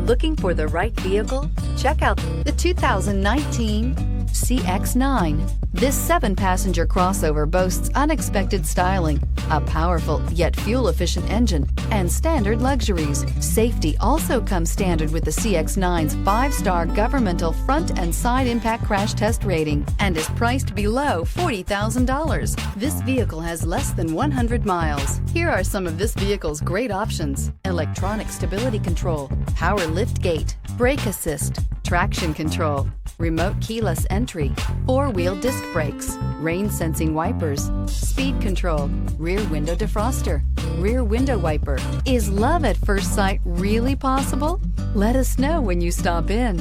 Looking for the right vehicle? Check out the 2019 CX-9. This 7-passenger crossover boasts unexpected styling, a powerful yet fuel-efficient engine, and standard luxuries. Safety also comes standard with the CX-9's 5-star governmental front and side impact crash test rating and is priced below $40,000. This vehicle has less than 100 miles. Here are some of this vehicle's great options: electronic stability control, power lift gate, brake assist, traction control, remote keyless entry, 4-wheel disc brakes, rain sensing wipers, speed control, rear window defroster, rear window wiper. Is love at first sight really possible? Let us know when you stop in.